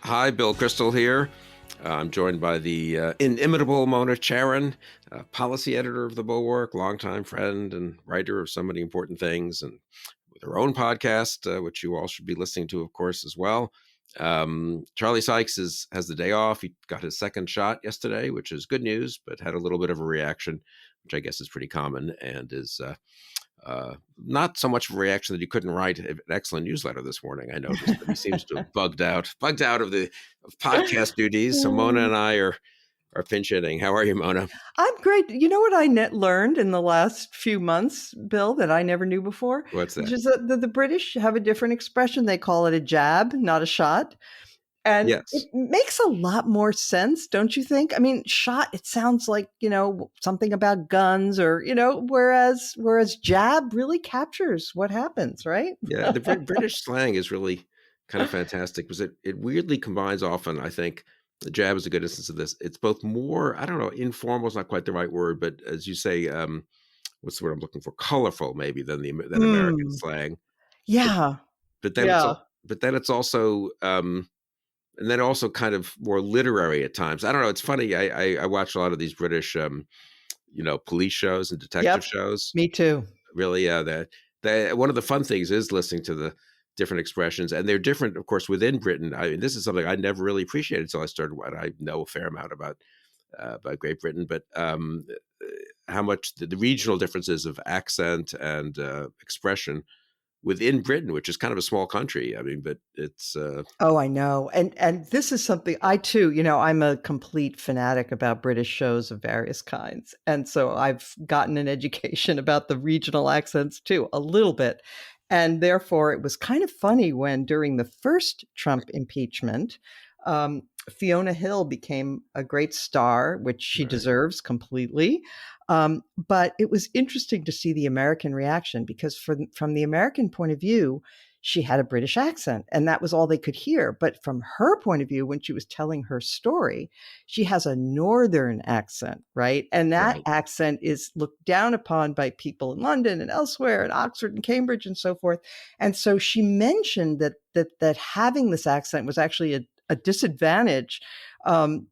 Hi, Bill Kristol here. I'm joined by the inimitable Mona Charen, policy editor of the Bulwark, longtime friend and writer of so many important things, and with her own podcast, which you all should be listening to, of course, as well. Charlie Sykes has the day off. He got his second shot yesterday, which is good news, but had a little bit of a reaction, which I guess is pretty common, and is not so much of a reaction that he couldn't write an excellent newsletter this morning. I noticed that he seems to have bugged out of podcast duties. So Mona and I are pinch hitting. How are you, Mona? I'm great. You know what I learned in the last few months, Bill, that I never knew before? What's that? Which is that the British have a different expression. They call it a jab, not a shot. And Yes. It makes a lot more sense, don't you think? I mean, shot, it sounds like, something about guns or, whereas jab really captures what happens, right? Yeah, the British slang is really kind of fantastic because it weirdly combines often, I think, the jab is a good instance of this. It's both more, I don't know, informal is not quite the right word, but as you say, what's the word I'm looking for? Colorful, maybe, than American slang. Yeah. But then it's also and then also kind of more literary at times. I don't know. It's funny. I watch a lot of these British, police shows and detective shows. Me too. Really, one of the fun things is listening to the different expressions, and they're different, of course, within Britain. I mean, this is something I never really appreciated until I started. I know a fair amount about Great Britain, but how much the regional differences of accent and expression within Britain, which is kind of a small country. I mean, but it's... Oh, I know. And this is something I too, I'm a complete fanatic about British shows of various kinds. And so I've gotten an education about the regional accents too, a little bit. And therefore it was kind of funny when during the first Trump impeachment, Fiona Hill became a great star, which she deserves completely. But it was interesting to see the American reaction because from the American point of view, she had a British accent and that was all they could hear. But from her point of view, when she was telling her story, she has a Northern accent, right? And that accent is looked down upon by people in London and elsewhere, and Oxford and Cambridge and so forth. And so she mentioned that having this accent was actually a disadvantage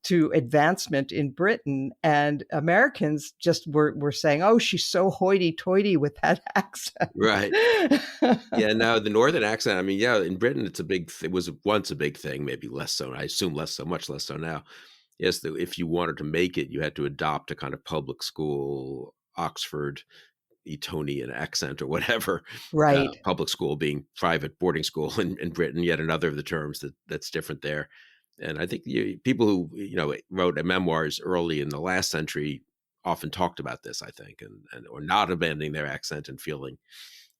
to advancement in Britain, and Americans just were saying, "Oh, she's so hoity-toity with that accent." Right. Yeah. No, the Northern accent. I mean, yeah, in Britain, it was once a big thing, maybe less so. I assume less so, much less so now. Yes, if you wanted to make it, you had to adopt a kind of public school, Oxford Etonian accent or whatever. Right. Public school being private boarding school in Britain, yet another of the terms that's different there. And I think people who wrote memoirs early in the last century often talked about this, I think, and or not abandoning their accent and feeling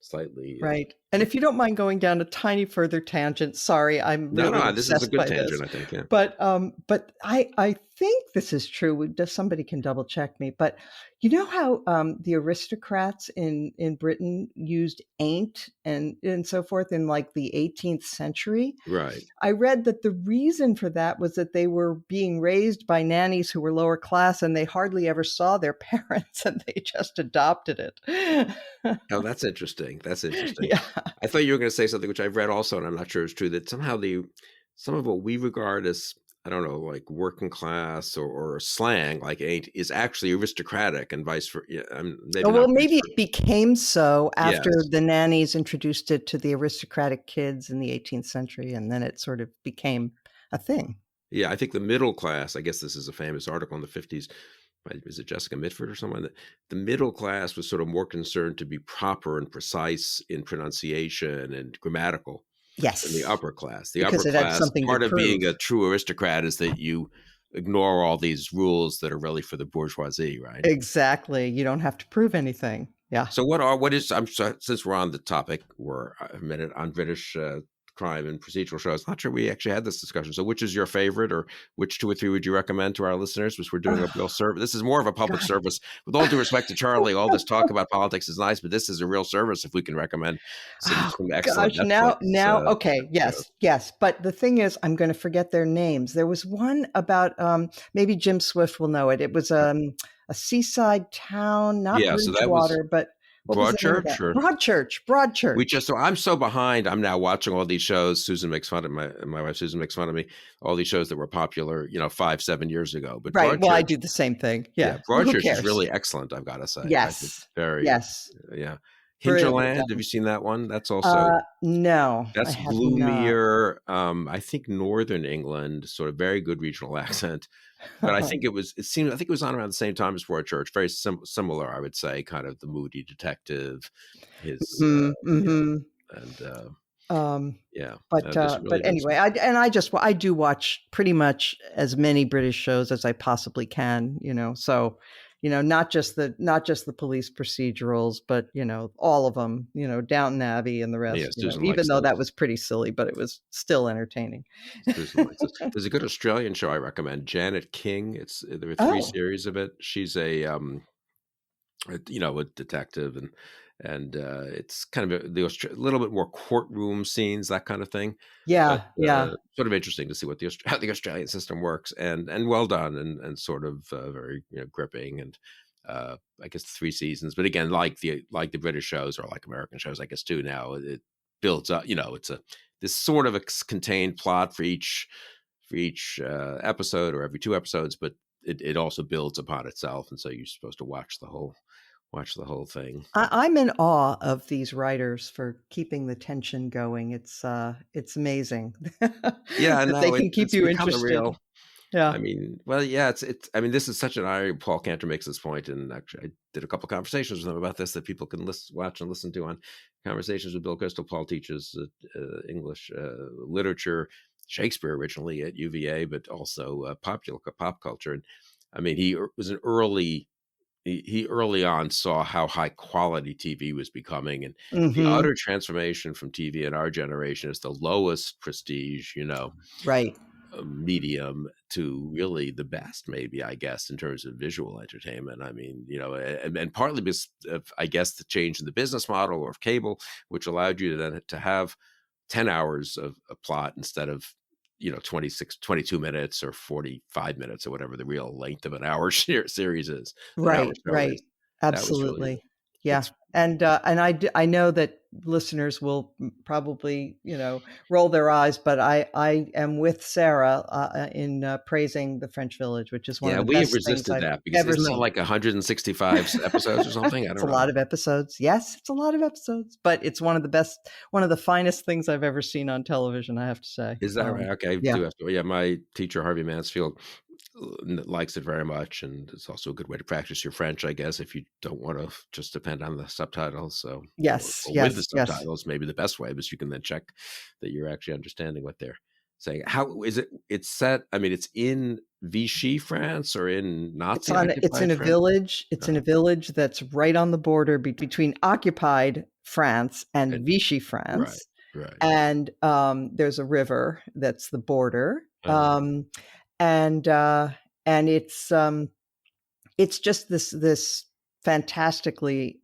slightly right. And if you don't mind going down a tiny further tangent, sorry, I'm really no, this is a good tangent, this. I think. Yeah. But I think this is true. Somebody can double check me. But you know how the aristocrats in Britain used ain't and so forth in like the 18th century? Right. I read that the reason for that was that they were being raised by nannies who were lower class and they hardly ever saw their parents and they just adopted it. Oh, that's interesting. That's interesting. Yeah. I thought you were going to say something which I've read also, and I'm not sure it's true, that somehow some of what we regard as, I don't know, like working class or slang, like ain't, is actually aristocratic and vice versa. Yeah, maybe it became so after the nannies introduced it to the aristocratic kids in the 18th century, and then it sort of became a thing. Yeah, I think the middle class, I guess this is a famous article in the 50s, is it Jessica Mitford or someone? The middle class was sort of more concerned to be proper and precise in pronunciation and grammatical. Yes. Than the upper class. The because upper class, part of prove. Being a true aristocrat is that you ignore all these rules that are really for the bourgeoisie, right? Exactly. You don't have to prove anything. Yeah. So since we're on the topic, we're a minute on British crime and procedural shows. Not sure we actually had this discussion. So which is your favorite, or which 2 or 3 would you recommend to our listeners? Because we're doing a real service. This is more of a public service. With all due respect to Charlie, all this talk about politics is nice, but this is a real service if we can recommend some excellent Netflix, now, okay. Yes. But the thing is, I'm going to forget their names. There was one about, maybe Jim Swift will know it. It was a seaside town, not Bridgewater, but What was the name of that? Broadchurch or Broadchurch. we Broadchurch. just so I'm so behind. I'm now watching all these shows. Susan makes fun of my wife. Susan makes fun of me. All these shows that were popular, 5-7 years ago. But Right. Well, I Broadchurch, do the same thing. yeah, Yeah. Well, who Broadchurch is cares? really excellent. I've got to say. I think Yes. very, Yes. yeah. Brilliantly Hinterland. Have you done. seen that one? That's also No, I that's have not. gloomier. I think Northern England, sort of very good regional accent. But I think I think it was on around the same time as Broadchurch. Very similar, I would say, kind of the moody detective. His, Mhm, mhm. and Um, yeah, this really but did anyway, some. I do watch pretty much as many British shows as I possibly can, so, not just the police procedurals, but, all of them, Downton Abbey and the Yeah, rest, Susan even likes though that those. was pretty silly, but it was still entertaining. Susan likes those. There's a good Australian show I recommend, Janet King. There were three Oh, series of it. She's a detective, and it's kind of a little bit more courtroom scenes, that kind of thing. But yeah, yeah. sort of interesting to see how the Australian system works, and well done, and sort of very gripping, and I guess 3 seasons. But again, like the British shows or like American shows, I guess too. Now it builds up. It's this sort of a contained plot for each episode or every 2 episodes, but it also builds upon itself, and so you're supposed to watch the whole thing. I'm in awe of these writers for keeping the tension going. It's amazing Yeah, that they no, can keep it's you become a interested. real. Yeah. I mean, well, yeah, it's. I mean, this is such an irony. Paul Cantor makes this point, and actually, I did a couple conversations with him about this that people can watch and listen to on Conversations with Bill Kristol. Paul teaches English literature, Shakespeare originally at UVA, but also pop culture. And I mean, was an early. He early on saw how high quality TV was becoming, and the Mhm. utter transformation from TV in our generation is the lowest prestige, Right. medium to really the best, maybe, I guess, in terms of visual entertainment. I mean, and partly because of, I guess, the change in the business model or of cable, which allowed you to have 10 hours of a plot instead of 22 minutes or 45 minutes or whatever the real length of an hour series is, an hour Right, show right. is. That was really Absolutely. Yeah. it's And I know that listeners will probably, roll their eyes, but I am with Sarah in praising The French Village, which is one of Yeah, the we have best things resisted I've that because ever isn't that seen. like 165 episodes or something? I It's don't a know. lot of episodes. Yes, it's a lot of episodes, but it's one of the finest things I've ever seen on television, I have to say. Is that right? Okay, I Yeah. do have to. Yeah, my teacher Harvey Mansfield likes it very much, and it's also a good way to practice your French, I guess, if you don't want to just depend on the subtitles. So, Yes, or with the yes, yes. subtitles, maybe the best way, because you can then check that you're actually understanding what they're saying. How is it? It's set. I mean, it's in Vichy France or in Nazi It's in occupied a France. village. It's in a village that's right on the border between occupied France and And Vichy right, France, right. and there's a river that's the border, Uh, and it's just this fantastically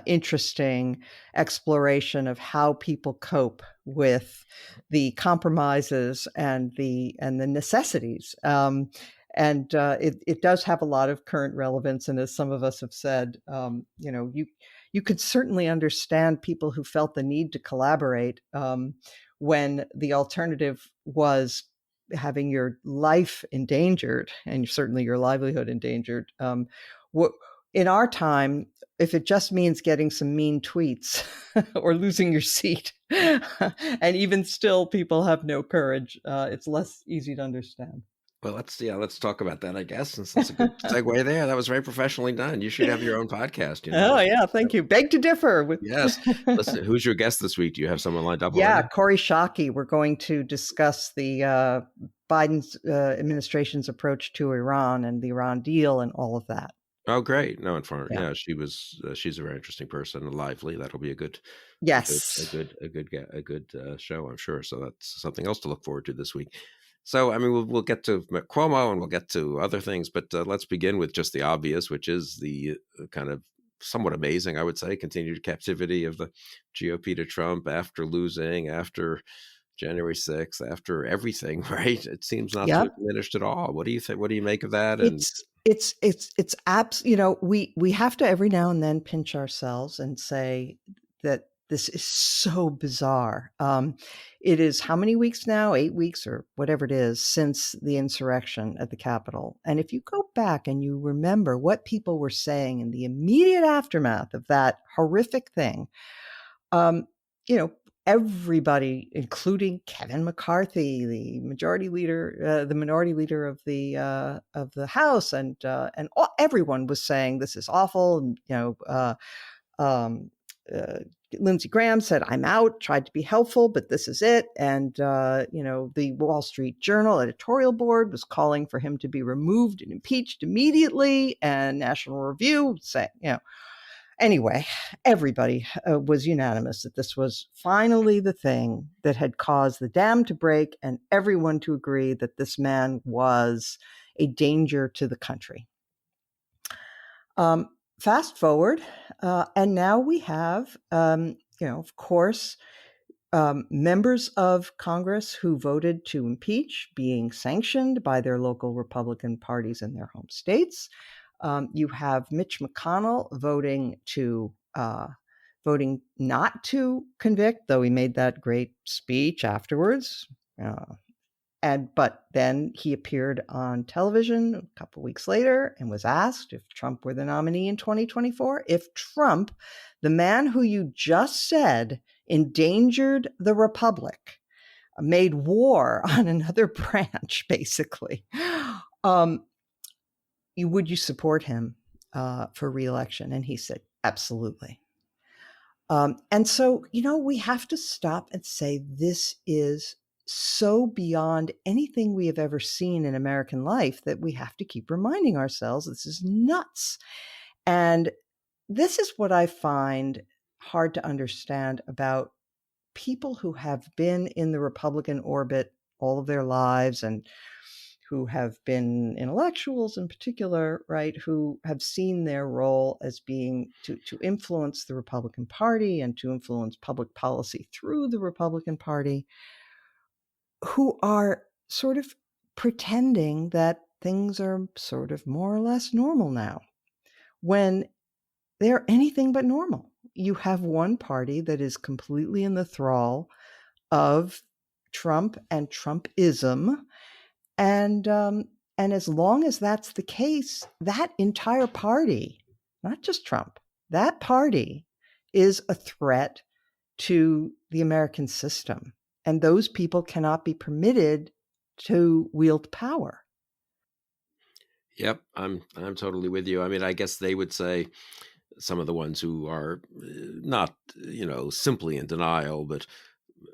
interesting exploration of how people cope with the compromises and the necessities. And it does have a lot of current relevance. And as some of us have said, you could certainly understand people who felt the need to collaborate when the alternative was having your life endangered and certainly your livelihood endangered. What in our time, if it just means getting some mean tweets or losing your seat, and even still people have no courage, it's less easy to understand. well, let's talk about that, I guess, since that's a good segue there. That was very professionally done. You should have your own podcast. Oh yeah, thank you. Beg to differ. Yes. Listen, who's your guest this week? Do you have someone lined up Yeah, already? Corey Shockey. We're going to discuss the Biden's administration's approach to Iran and the Iran deal and all of that. Oh, great. No, Yeah. yeah, she's a very interesting person and lively. That'll be Yes. a good show, I'm sure. So that's something else to look forward to this week. So, I mean, we'll get to Cuomo and we'll get to other things, but let's begin with just the obvious, which is the kind of somewhat amazing, I would say, continued captivity of the GOP to Trump after losing, after January 6th, after everything, right? It seems not to Yeah. have diminished at all. What do you think? What do you make of that? And It's It's abs. We have to every now and then pinch ourselves and say that this is so bizarre. It is how many weeks now? 8 weeks or whatever it is since the insurrection at the Capitol. And if you go back and you remember what people were saying in the immediate aftermath of that horrific thing, um, you know, everybody, including Kevin McCarthy, the minority leader of the House, and everyone was saying this is awful. And um, uh, Lindsey Graham said, "I'm out." Tried to be helpful, but this is it. And the Wall Street Journal editorial board was calling for him to be removed and impeached immediately. And National Review saying, Anyway, everybody was unanimous that this was finally the thing that had caused the dam to break, and everyone to agree that this man was a danger to the country. Fast forward, and now we have, of course, members of Congress who voted to impeach being sanctioned by their local Republican parties in their home states. You have Mitch McConnell voting not to convict, though he made that great speech afterwards. But then he appeared on television a couple weeks later and was asked if Trump were the nominee in 2024, if Trump, the man who you just said endangered the republic, made war on another branch, basically, would you support him for reelection? And he said, absolutely. And so, we have to stop and say this is so beyond anything we have ever seen in American life that we have to keep reminding ourselves this is nuts. And this is what I find hard to understand about people who have been in the Republican orbit all of their lives and who have been intellectuals in particular, right, who have seen their role as being to influence the Republican Party and to influence public policy through the Republican Party, who are sort of pretending that things are sort of more or less normal now, when they're anything but normal. You have one party that is completely in the thrall of Trump and Trumpism, and as long as that's the case, that entire party, not just Trump, that party is a threat to the American system. And those people cannot be permitted to wield power. Yep, I'm totally with you. I mean, I guess they would say, some of the ones who are not, simply in denial, but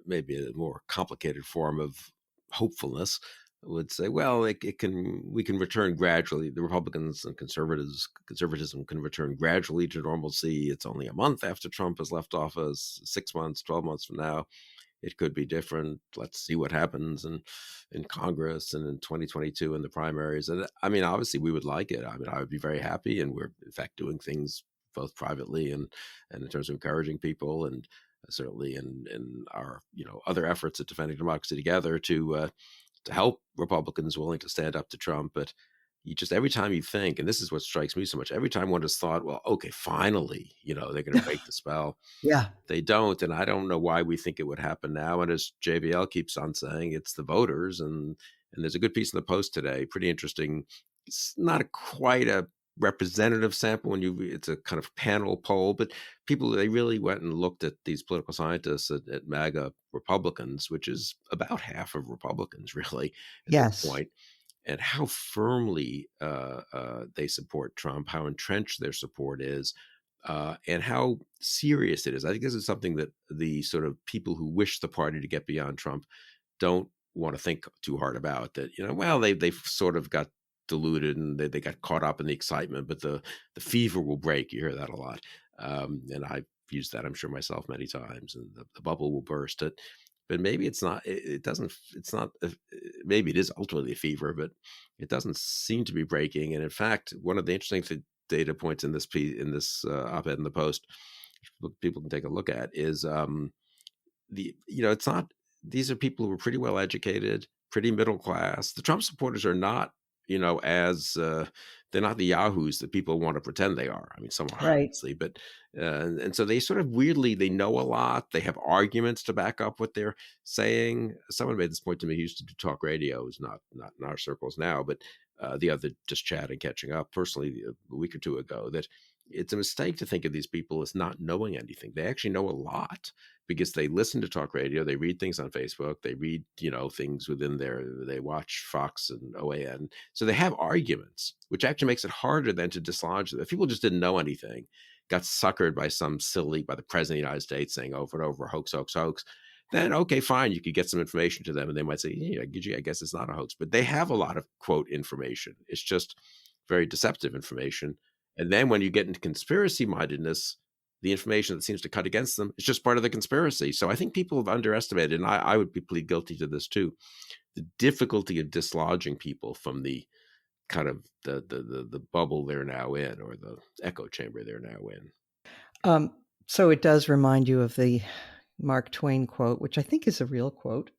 maybe a more complicated form of hopefulness, would say, well, we can return gradually. The Republicans and conservatism can return gradually to normalcy. It's only a month after Trump has left office, 6 months, 12 months from now. It could be different. Let's see what happens in Congress and in 2022 in the primaries. And I mean, obviously, we would like it. I mean, I would be very happy, and we're in fact doing things both privately and in terms of encouraging people, and certainly in our other efforts at defending democracy together to help Republicans willing to stand up to Trump. But you just, every time you think, and this is what strikes me so much, every time one has thought, well, okay, finally, they're going to break the spell. Yeah. They don't, and I don't know why we think it would happen now. And as JVL keeps on saying, it's the voters. And there's a good piece in the Post today, pretty interesting. It's not quite a representative sample it's a kind of panel poll, but they really went and looked at these political scientists at MAGA Republicans, which is about half of Republicans really at Yes. this point, and how firmly they support Trump, how entrenched their support is, and how serious it is. I think this is something that the sort of people who wish the party to get beyond Trump don't want to think too hard about. That they've sort of got diluted and they got caught up in the excitement, but the fever will break. You hear that a lot, and I've used that, I'm sure, myself many times. And the bubble will burst. But maybe it's not. It doesn't. It's not. Maybe it is ultimately a fever, but it doesn't seem to be breaking. And in fact, one of the interesting data points in this op-ed in the Post, people can take a look at, is it's not. These are people who are pretty well educated, pretty middle class. The Trump supporters are not as they're not the yahoos that people want to pretend they are. I mean, some are Right. obviously, but and so they sort of weirdly, they know a lot. They have arguments to back up what they're saying. Someone made this point to me. He used to do talk radio. He's not in our circles now, but the other, just chatting, catching up personally a week or two ago, that it's a mistake to think of these people as not knowing anything. They actually know a lot because they listen to talk radio, they read things on Facebook, they read, things within they watch Fox and OAN. So they have arguments, which actually makes it harder then to dislodge them. If people just didn't know anything, got suckered by by the president of the United States saying over and over, hoax, hoax, hoax, then okay, fine, you could get some information to them and they might say, yeah, I guess it's not a hoax. But they have a lot of, quote, information. It's just very deceptive information. And then when you get into conspiracy mindedness, the information that seems to cut against them is just part of the conspiracy. So I think people have underestimated, and I would plead guilty to this too, the difficulty of dislodging people from the kind of the bubble they're now in, or the echo chamber they're now in. So it does remind you of the Mark Twain quote, which I think is a real quote,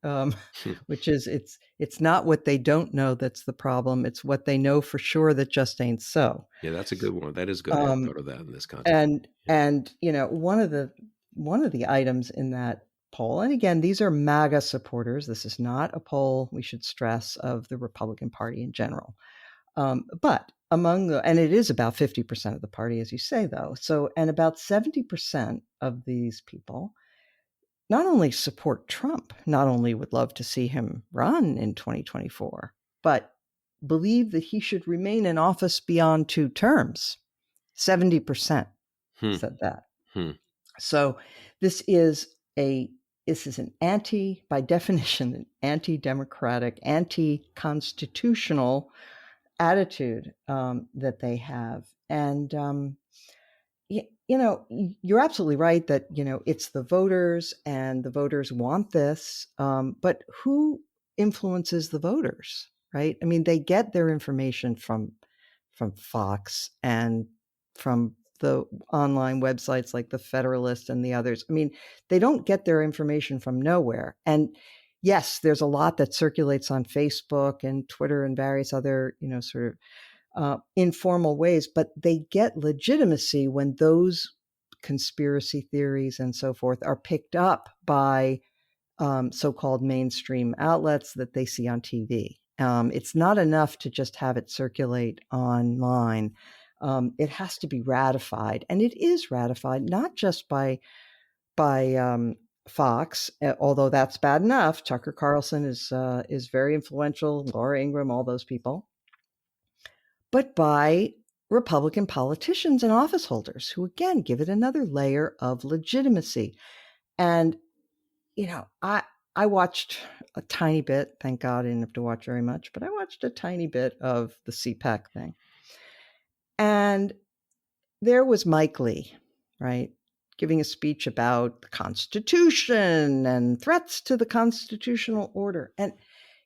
which is, it's not what they don't know that's the problem. It's what they know for sure that just ain't so. Yeah, that's a good one. That is good. I hadn't thought of that in this context. And one of the items in that poll, and again, these are MAGA supporters. This is not a poll, we should stress, of the Republican Party in general. But and it is about 50% of the party, as you say, though. So, and about 70% of these people not only support Trump, not only would love to see him run in 2024, but believe that he should remain in office beyond 2 terms. 70% said that. So this is an by definition, an anti-democratic, anti-constitutional attitude that they have. And you're absolutely right that, it's the voters, and the voters want this. But who influences the voters, right? I mean, they get their information from Fox and from the online websites like the Federalist and the others. I mean, they don't get their information from nowhere. And yes, there's a lot that circulates on Facebook and Twitter and various other, sort of informal ways, but they get legitimacy when those conspiracy theories and so forth are picked up by so-called mainstream outlets that they see on TV. It's not enough to just have it circulate online. It has to be ratified, and it is ratified not just by Fox, although that's bad enough. Tucker Carlson is very influential, Laura Ingraham, all those people, but by Republican politicians and office holders who, again, give it another layer of legitimacy. And, I watched a tiny bit, thank God I didn't have to watch very much, but I watched a tiny bit of the CPAC thing. And there was Mike Lee, right, giving a speech about the Constitution and threats to the constitutional order. And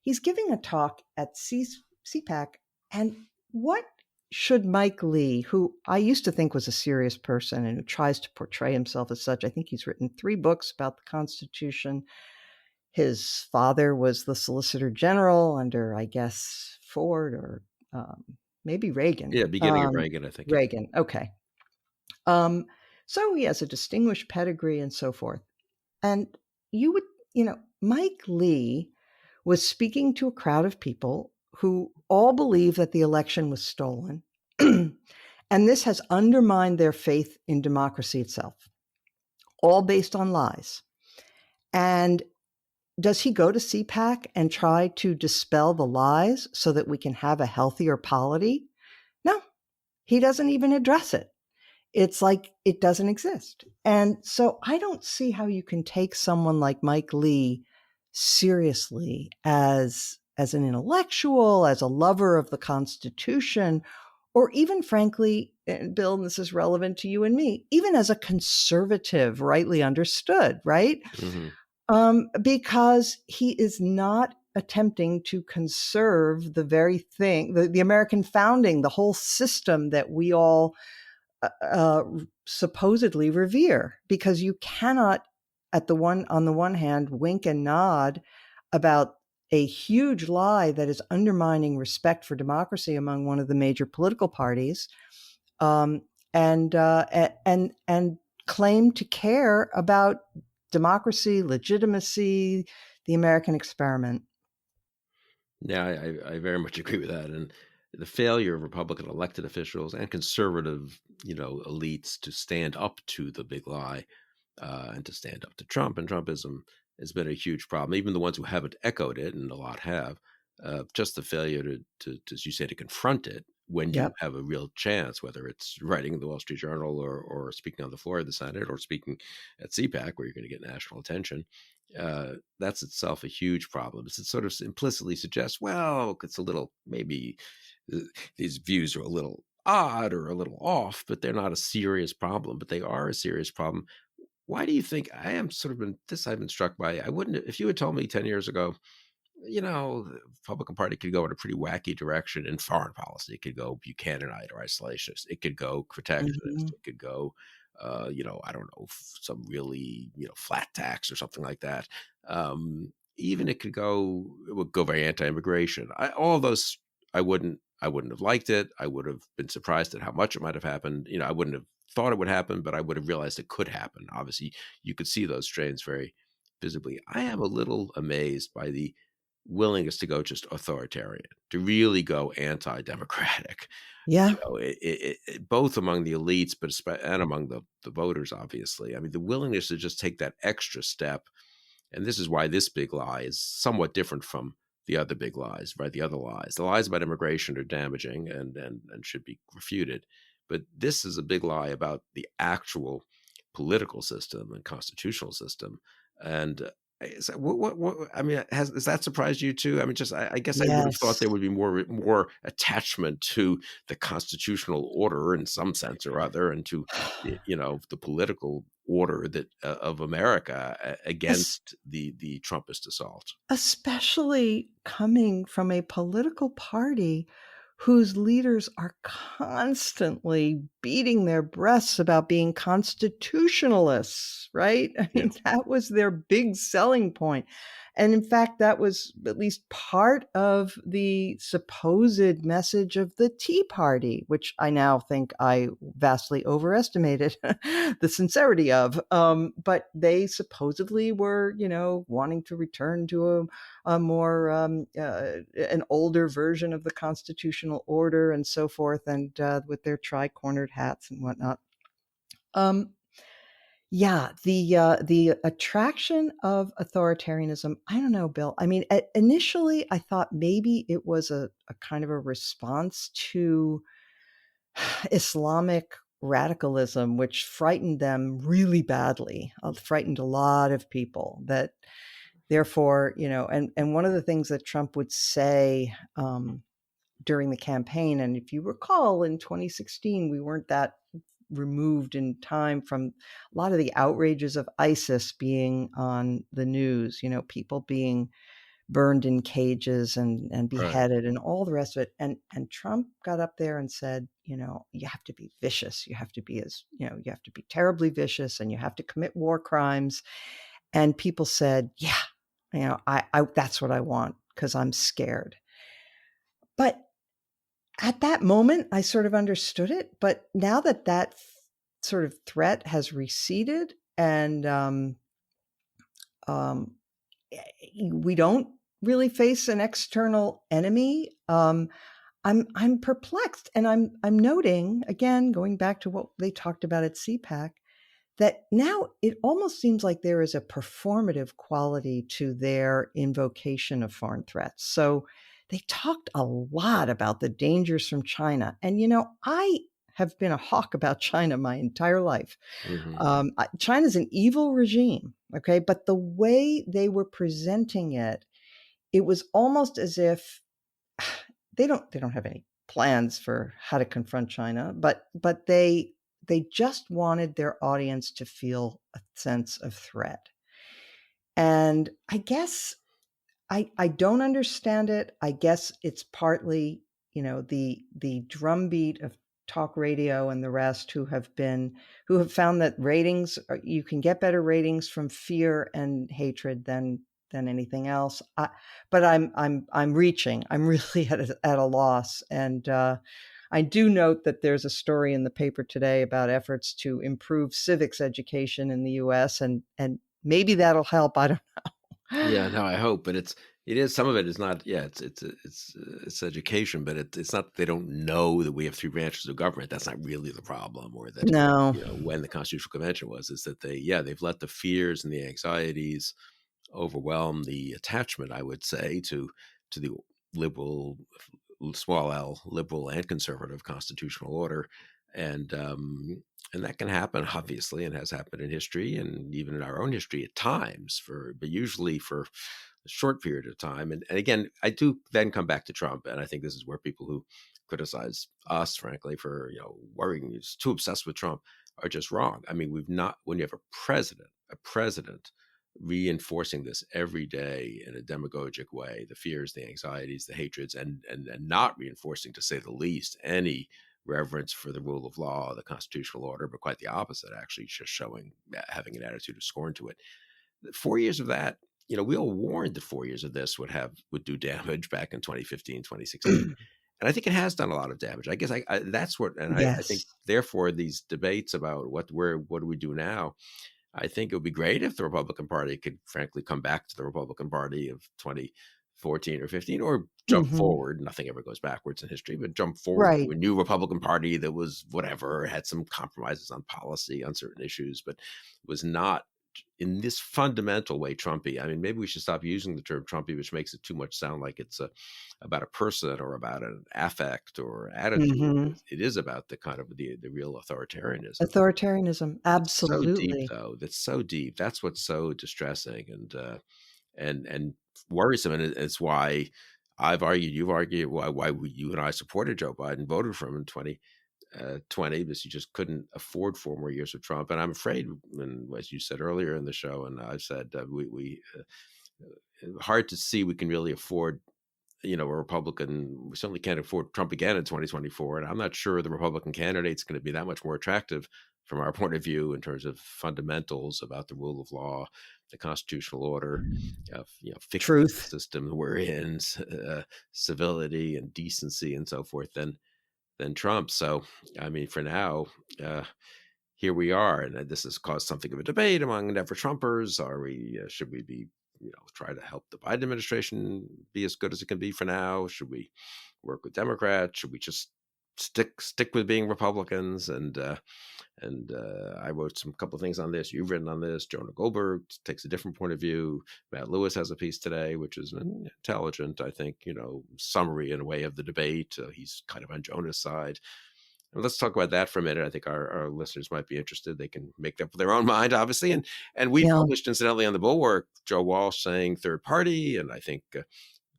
he's giving a talk at CPAC. And what should Mike Lee, who I used to think was a serious person and who tries to portray himself as such, I think he's written 3 books about the Constitution. His father was the Solicitor General under, I guess, Ford or maybe Reagan. Yeah, beginning of Reagan, I think. Reagan, okay. So he has a distinguished pedigree and so forth. And Mike Lee was speaking to a crowd of people who all believe that the election was stolen. And this has undermined their faith in democracy itself, all based on lies. And does he go to CPAC and try to dispel the lies so that we can have a healthier polity? No, he doesn't even address it. It's like it doesn't exist. And so I don't see how you can take someone like Mike Lee seriously as an intellectual, as a lover of the Constitution, or even, frankly, and Bill, and this is relevant to you and me, even as a conservative, rightly understood, right? Mm-hmm. Because he is not attempting to conserve the very thing, the American founding, the whole system that we all supposedly revere. Because you cannot, on the one hand, wink and nod about a huge lie that is undermining respect for democracy among one of the major political parties, um, and claim to care about democracy, legitimacy, the American experiment. Yeah, I very much agree with that. And the failure of Republican elected officials and conservative, elites to stand up to the big lie, and to stand up to Trump and Trumpism has been a huge problem. Even the ones who haven't echoed it, and a lot have, just the failure to, as you say, to confront it when you Yep. have a real chance, whether it's writing in the Wall Street Journal or speaking on the floor of the Senate or speaking at CPAC, where you're going to get national attention. That's itself a huge problem. It sort of implicitly suggests, well, it's a little, maybe uh, these views are a little odd or a little off, but they're not a serious problem. But they are a serious problem. Why do you think? I am sort of been this I've been struck by? I wouldn't, if you had told me 10 years ago, the Republican Party could go in a pretty wacky direction in foreign policy. It could go Buchananite or isolationist. It could go protectionist. Mhm. It could go, I don't know, some really, flat tax or something like that. Even it would go very anti-immigration. All those, I wouldn't have liked it. I would have been surprised at how much it might have happened. I wouldn't have thought it would happen, but I would have realized it could happen. Obviously, you could see those strains very visibly. I am a little amazed by the willingness to go just authoritarian, to really go anti-democratic, Yeah. both among the elites, but and among the voters, obviously. I mean, the willingness to just take that extra step, and this is why this big lie is somewhat different from the other big lies, right? The other lies, the lies about immigration are damaging and should be refuted, but this is a big lie about the actual political system and constitutional system, and what I mean, has that surprised you too? I mean, just I guess I would have thought Yes. there would be more attachment to the constitutional order in some sense or other, and to the political order that of America Es against the Trumpist assault. Especially coming from a political party whose leaders are constantly beating their breasts about being constitutionalists, right? I Yeah, mean, that was their big selling point. And in fact, that was at least part of the supposed message of the Tea Party, which I now think I vastly overestimated the sincerity of. But they supposedly were, wanting to return to a more an older version of the constitutional order and so forth, and with their tri-cornered hats and whatnot. Um, yeah, the attraction of authoritarianism. I don't know, Bill. I mean, initially, I thought maybe it was a kind of a response to Islamic radicalism, which frightened them really badly. Frightened a lot of people. That therefore, and one of the things that Trump would say during the campaign, and if you recall, in 2016, we weren't that removed in time from a lot of the outrages of ISIS being on the news, people being burned in cages and right. beheaded and all the rest of it. And Trump got up there and said, you have to be vicious. You have to be you have to be terribly vicious, and you have to commit war crimes. And people said, yeah, I that's what I want because I'm scared. But at that moment, I sort of understood it. But now that sort of threat has receded, and um, we don't really face an external enemy. I'm perplexed, and I'm noting again, going back to what they talked about at CPAC, that now it almost seems like there is a performative quality to their invocation of foreign threats. So they talked a lot about the dangers from China, and I have been a hawk about China my entire life. Hmm. China's an evil regime, okay, but the way they were presenting it, it was almost as if they don't have any plans for how to confront China, but they just wanted their audience to feel a sense of threat. And I guess I don't understand it. I guess it's partly, the drumbeat of talk radio and the rest who have found that ratings you can get better ratings from fear and hatred than anything else. But I'm reaching. I'm really at a loss, and I do note that there's a story in the paper today about efforts to improve civics education in the U.S. and maybe that'll help. I don't Yeah, know. no, I hope, but it is some of it is not. Yeah, it's education, but it's not that they don't know that we have three branches of government. That's not really the problem, or that No. when the Constitutional Convention was, is that they've let the fears and the anxieties overwhelm the attachment, I would say, to the liberal, small L, liberal and conservative constitutional order, and and that can happen, obviously, and has happened in history, and even in our own history at times, but usually for a short period of time. And again, I do then come back to Trump, and I think this is where people who criticize us, frankly, for worrying, is too obsessed with Trump, are just wrong. I mean, we've not when you have a president reinforcing this every day in a demagogic way, the fears, the anxieties, the hatreds, and not reinforcing, to say the least, any reverence for the rule of law, the constitutional order, but quite the opposite, actually, just showing, having an attitude of scorn to it. 4 years of that, we all warned that 4 years of this would do damage back in 2015, 2016. And I think it has done a lot of damage. I guess that's what, and I think Yes. therefore these debates about what do we do now, I think it would be great if the Republican Party could, frankly, come back to the Republican Party of 2014 or 15, or jump Hmm. forward. Nothing ever goes backwards in history, but jump forward to Right. a new Republican Party that was whatever, had some compromises on policy, on certain issues, but was not in this fundamental way Trumpy. I mean, maybe we should stop using the term Trumpy, which makes it too much sound like it's about a person or about an affect or attitude. Hmm. It is about the kind of the real authoritarianism. Authoritarianism. It's so deep, Absolutely. though. That's so deep. That's what's so distressing and worrisome, and it's why I've argued, you've argued, why you and I supported Joe Biden, voted for him in 2020, because you just couldn't afford 4 more years of Trump. And I'm afraid, and as you said earlier in the show, and I've said, hard to see we can really afford a Republican. We certainly can't afford Trump again in 2024. And I'm not sure the Republican candidate's going to be that much more attractive from our point of view in terms of fundamentals about the rule of law, the constitutional order, fixing the Truth. system we're in, civility and decency and so forth, than Trump. So, I mean, for now, uh, here we are, and this has caused something of a debate among never Trumpers. Are we? Should we be? Try to help the Biden administration be as good as it can be for now? Should we work with Democrats? Should we just stick with being Republicans? And I wrote some couple of things on this. You've written on this. Jonah Goldberg takes a different point of view. Matt Lewis has a piece today, which is intelligent, I think. Summary in a way of the debate. He's kind of on Jonah's side. And let's talk about that for a minute. I think our listeners might be interested. They can make up their own mind, obviously. And we Yeah. published, incidentally, on the Bulwark, Joe Walsh saying third party, and I think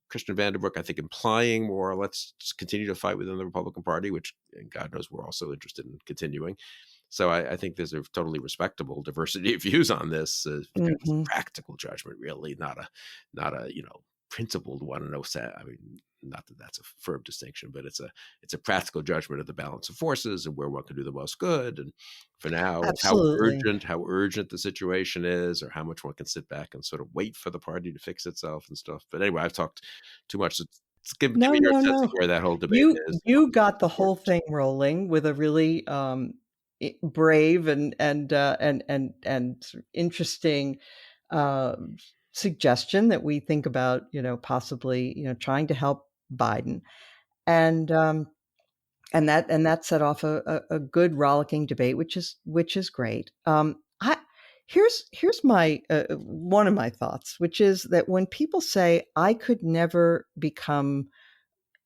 Christian Vanderbrook, I think, implying more, let's just continue to fight within the Republican Party, which, and God knows, we're also interested in continuing. So I think there's a totally respectable diversity of views on this. Kind of Hmm. practical judgment, really, not a principled one. No, I mean, not that that's a firm distinction, but it's a practical judgment of the balance of forces and where one can do the most good. And for now, Absolutely. how urgent the situation is, or how much one can sit back and sort of wait for the party to fix itself and stuff. But anyway, I've talked too much. Give No, me your no, sense of no. where that whole debate You is. you got the whole Important. thing rolling with a really brave and interesting uh, suggestion that we think about, possibly, trying to help Biden, and and that set off a good rollicking debate, which is great. I here's my one of my thoughts, which is that when people say I could never become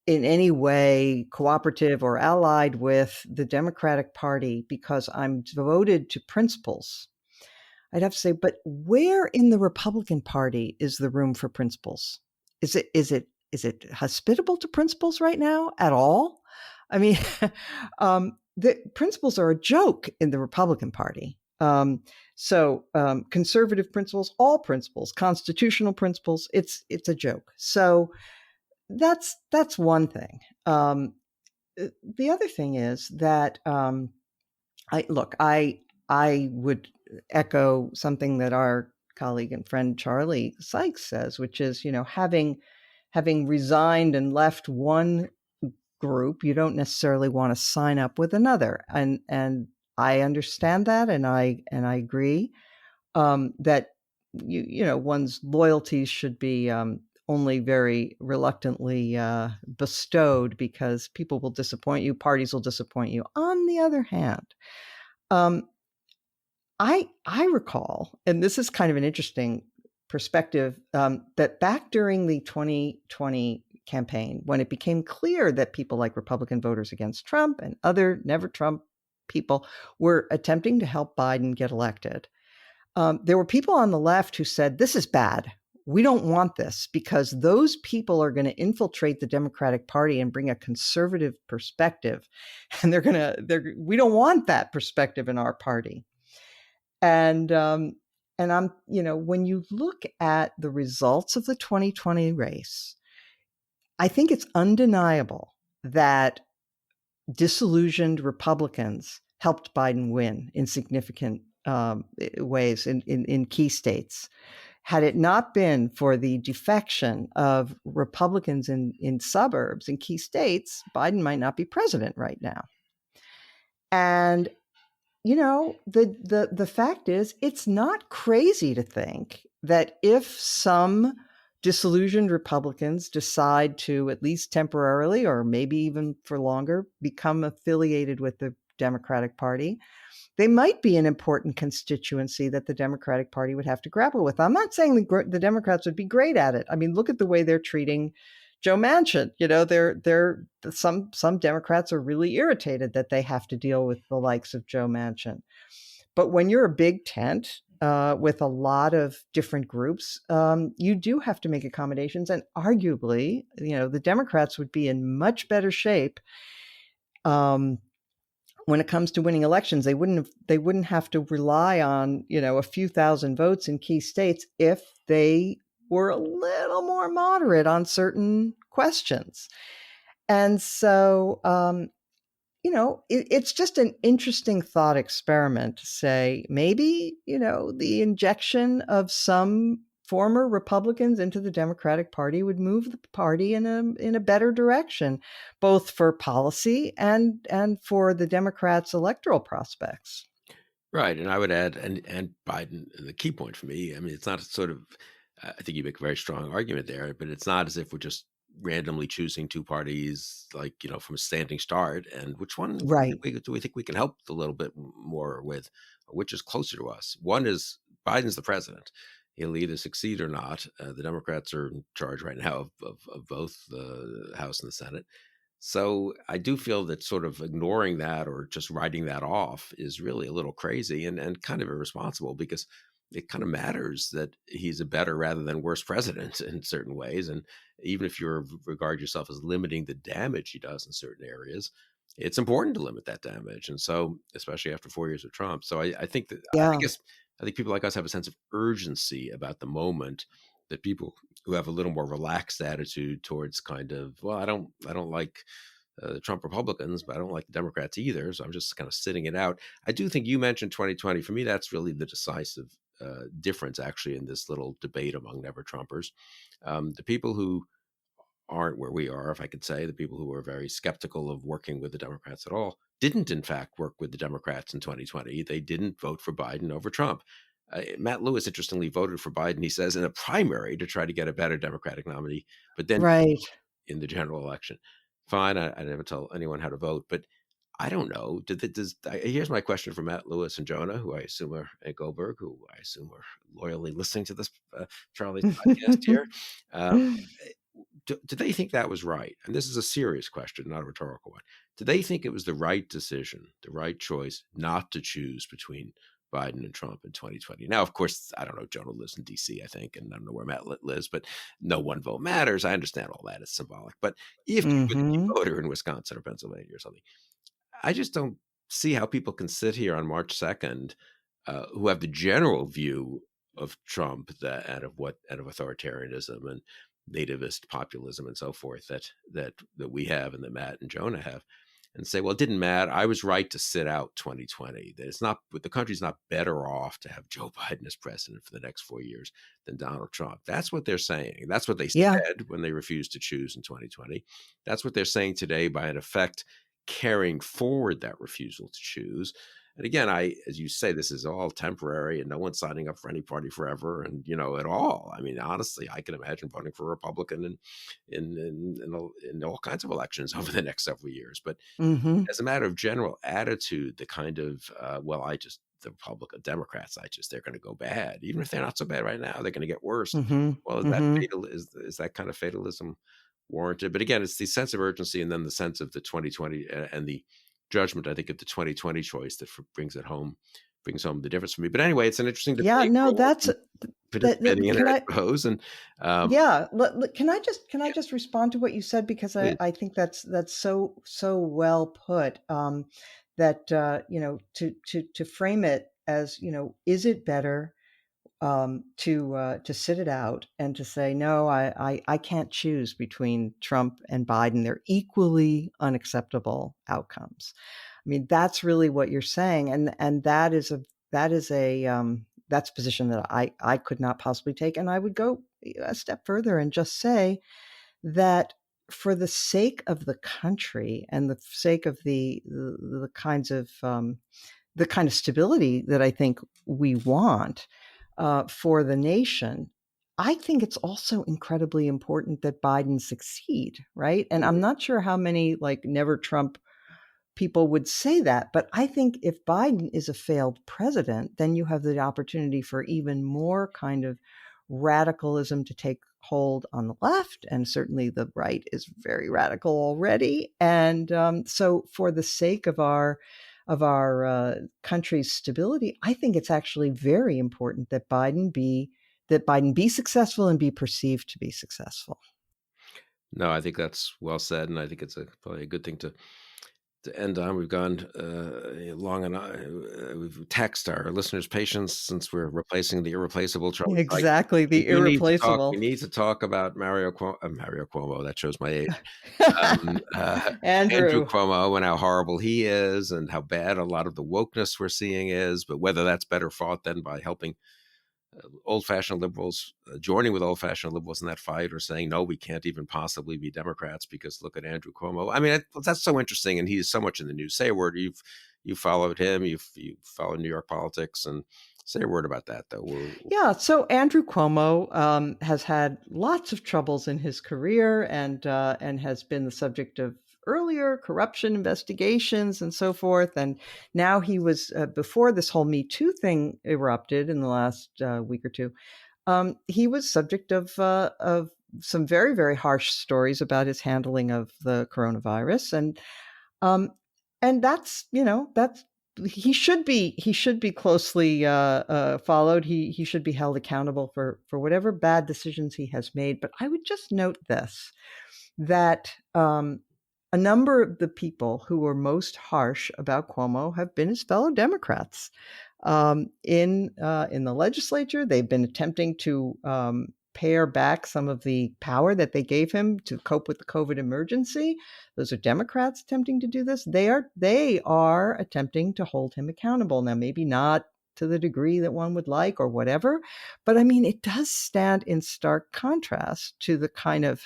in any way cooperative or allied with the Democratic Party because I'm devoted to principles, I'd have to say, but where in the Republican Party is the room for principles? Is it hospitable to principles right now at all? I mean, the principles are a joke in the Republican Party. Conservative principles, all principles, constitutional principles, it's a joke. So that's one thing. The other thing is that I would echo something that our colleague and friend Charlie Sykes says, which is, having resigned and left one group, you don't necessarily want to sign up with another. And I understand that, and I agree that one's loyalties should be only very reluctantly bestowed, because people will disappoint you, parties will disappoint you. On the other hand, um, I recall, and this is kind of an interesting perspective, that back during the 2020 campaign, when it became clear that people like Republican voters against Trump and other never Trump people were attempting to help Biden get elected, there were people on the left who said, this is bad. We don't want this, because those people are going to infiltrate the Democratic Party and bring a conservative perspective. And we don't want that perspective in our party. And I'm, when you look at the results of the 2020 race, I think it's undeniable that disillusioned Republicans helped Biden win in significant ways in key states. Had it not been for the defection of Republicans in suburbs in key states, Biden might not be president right now. And the fact is, it's not crazy to think that if some disillusioned Republicans decide to, at least temporarily or maybe even for longer, become affiliated with the Democratic Party, they might be an important constituency that the Democratic Party would have to grapple with. I'm not saying the Democrats would be great at it. I mean, look at the way they're treating Joe Manchin. They're some Democrats are really irritated that they have to deal with the likes of Joe Manchin. But when you're a big tent with a lot of different groups, you do have to make accommodations. And arguably, the Democrats would be in much better shape when it comes to winning elections. They wouldn't have to rely on a few thousand votes in key states if they were a little more moderate on certain questions. And so, it's just an interesting thought experiment to say, maybe, the injection of some former Republicans into the Democratic Party would move the party in a better direction, both for policy and for the Democrats' electoral prospects. Right, and I would add, and Biden, the key point for me, I mean, it's not sort of, I think you make a very strong argument there, but it's not as if we're just randomly choosing two parties, like, from a standing start, and which one Right. do we think we can help a little bit more with, which is closer to us. One is Biden's the president. He'll either succeed or not. The Democrats are in charge right now of both the House and the Senate. So I do feel that sort of ignoring that or just writing that off is really a little crazy and kind of irresponsible, because it kind of matters that he's a better rather than worse president in certain ways. And even if you regard yourself as limiting the damage he does in certain areas, it's important to limit that damage. And so, especially after 4 years of Trump. So I think that, Yeah. I think people like us have a sense of urgency about the moment that people who have a little more relaxed attitude towards kind of, well, I don't like the Trump Republicans, but I don't like the Democrats either. So I'm just kind of sitting it out. I do think you mentioned 2020. For me, that's really the decisive difference, actually, in this little debate among never Trumpers. The people who aren't where we are, if I could say, the people who are very skeptical of working with the Democrats at all, didn't in fact work with the Democrats in 2020. They didn't vote for Biden over Trump. Matt Lewis, interestingly, voted for Biden, he says, in a primary to try to get a better Democratic nominee, but then Right. in the general election. Fine, I never tell anyone how to vote, but I don't know. Here's my question for Matt Lewis and Jonah, who I assume are, and Goldberg, who I assume are loyally listening to this Charlie's podcast here. Do they think that was right? And this is a serious question, not a rhetorical one. Do they think it was the right decision, the right choice, not to choose between Biden and Trump in 2020? Now, of course, I don't know. Jonah lives in D.C., I think, and I don't know where Matt lives, but no one vote matters. I understand all that. It's symbolic. But if you were the Mm-hmm. voter in Wisconsin or Pennsylvania or something, I just don't see how people can sit here on March 2nd who have the general view of Trump and of authoritarianism and nativist populism and so forth that we have and that Matt and Jonah have. and say, well, it didn't matter. I was right to sit out 2020. That it's not, the country's not better off to have Joe Biden as president for the next 4 years than Donald Trump. That's what they're saying. That's what they Yeah. said when they refused to choose in 2020. That's what they're saying today by, in effect, carrying forward that refusal to choose. And again, as you say, this is all temporary, and no one's signing up for any party forever, and at all. I mean, honestly, I can imagine voting for a Republican in all kinds of elections over the next several years. But Mm-hmm. as a matter of general attitude, the kind of the Republican Democrats, they're going to go bad, even if they're not so bad right now, they're going to get worse. Mm-hmm. Well, is that Mm-hmm. fatal? Is that kind of fatalism warranted? But again, it's the sense of urgency, and then the sense of the 2020 and the judgment, I think, of the 2020 choice that brings home the difference for me. But anyway, it's an interesting Yeah. debate. No, We'll that's be participating in it, can I I? suppose. And Yeah. Can I yeah, just respond to what you said, because please. I think that's so well put. That to frame it as, is it better to sit it out and to say, no, I can't choose between Trump and Biden. They're equally unacceptable outcomes. I mean, that's really what you're saying, and that's a position that I could not possibly take, and I would go a step further and just say that for the sake of the country and the sake of the kinds of the kind of stability that I think we want for the nation, I think it's also incredibly important that Biden succeed, right? And I'm not sure how many never Trump people would say that, but I think if Biden is a failed president, then you have the opportunity for even more kind of radicalism to take hold on the left, and certainly the right is very radical already. And so, for the sake of our country's stability, I think it's actually very important that Biden be successful and be perceived to be successful. No, I think that's well said, and I think it's probably a good thing to end on. We've gone long enough. We've taxed our listeners' patience since we're replacing the irreplaceable Charlie Sykes. Exactly, We the do need to talk. We irreplaceable. need to talk about Mario Cuomo. That shows my age. Andrew Andrew. Cuomo, and how horrible he is, and how bad a lot of the wokeness we're seeing is. But whether that's better fought than by helping old-fashioned liberals, joining with old-fashioned liberals in that fight, or saying, no, we can't even possibly be Democrats because look at Andrew Cuomo. I mean, that's so interesting, and he's so much in the news. Say a word. You've followed him. You followed New York politics, and say a word about that, though. Yeah, so Andrew Cuomo has had lots of troubles in his career, and has been the subject of earlier corruption investigations and so forth. And now he was, before this whole Me Too thing erupted in the last week or two, he was subject of some very, very harsh stories about his handling of the coronavirus. Um, and that's he should be closely followed. He should be held accountable for whatever bad decisions he has made. But I would just note this, that a number of the people who were most harsh about Cuomo have been his fellow Democrats. In the legislature, they've been attempting to pare back some of the power that they gave him to cope with the COVID emergency. Those are Democrats attempting to do this. They are attempting to hold him accountable. Now, maybe not to the degree that one would like or whatever, but I mean, it does stand in stark contrast to the kind of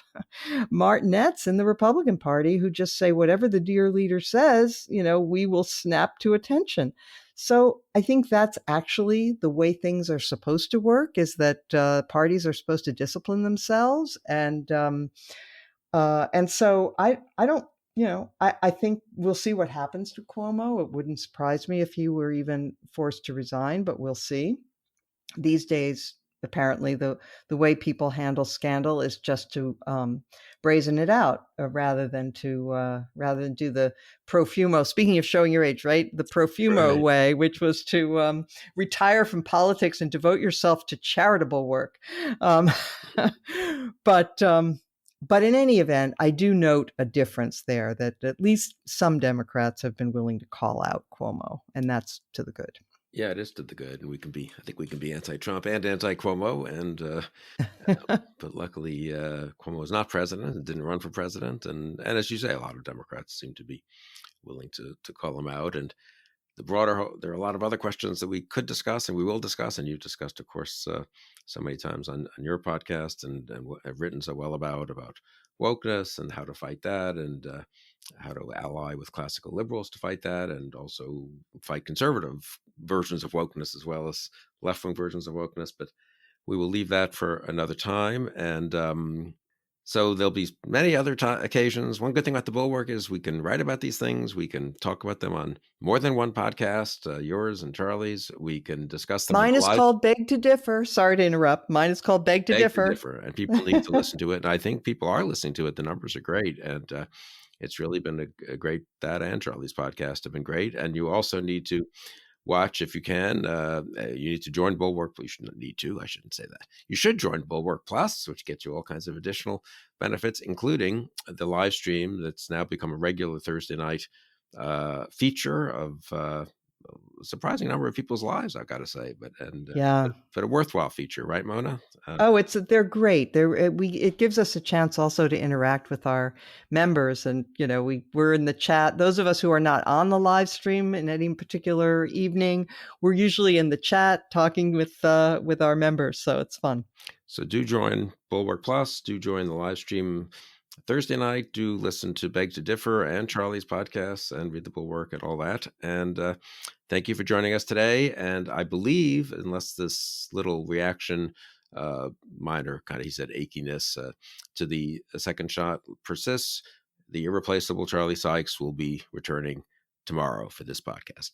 martinets in the Republican Party who just say whatever the dear leader says, we will snap to attention. So I think that's actually the way things are supposed to work, is that parties are supposed to discipline themselves. And so I don't, I think we'll see what happens to Cuomo. It wouldn't surprise me if he were even forced to resign, but we'll see. These days, apparently, the way people handle scandal is just to brazen it out, rather than do the profumo. Speaking of showing your age, right? The profumo Right. way, which was to retire from politics and devote yourself to charitable work. Um, but in any event, I do note a difference there, that at least some Democrats have been willing to call out Cuomo, and that's to the good. Yeah, it is to the good, and I think we can be anti-Trump and anti-Cuomo, and but luckily Cuomo was not president and didn't run for president, and as you say, a lot of Democrats seem to be willing to call them out. And there are a lot of other questions that we could discuss and we will discuss, and you've discussed, of course, so many times on your podcast, and have written so well about wokeness and how to fight that, and how to ally with classical liberals to fight that, and also fight conservative versions of wokeness as well as left-wing versions of wokeness. But we will leave that for another time. And so there'll be many other occasions. One good thing about the Bulwark is we can write about these things. We can talk about them on more than one podcast, yours and Charlie's. We can discuss them. Mine is called Beg to Differ. Sorry to interrupt. Mine is called Beg to Differ. And people need to listen to it. And I think people are listening to it. The numbers are great. And it's really been a great, that and Charlie's podcast have been great. And you also need to watch, if you can. You need to join Bulwark. You shouldn't need to. I shouldn't say that. You should join Bulwark Plus, which gets you all kinds of additional benefits, including the live stream that's now become a regular Thursday night feature of a surprising number of people's lives, I've got to say. But a worthwhile feature, right, Mona? They're great. It gives us a chance also to interact with our members, and we're in the chat. Those of us who are not on the live stream in any particular evening, we're usually in the chat talking with our members, so it's fun. So do join Bulwark Plus. Do join the live stream Thursday night. Do listen to Beg to Differ and Charlie's podcasts and read the Bulwark and all that. And thank you for joining us today. And I believe, unless this little reaction, minor kind of, he said, achiness to the second shot persists, the irreplaceable Charlie Sykes will be returning tomorrow for this podcast.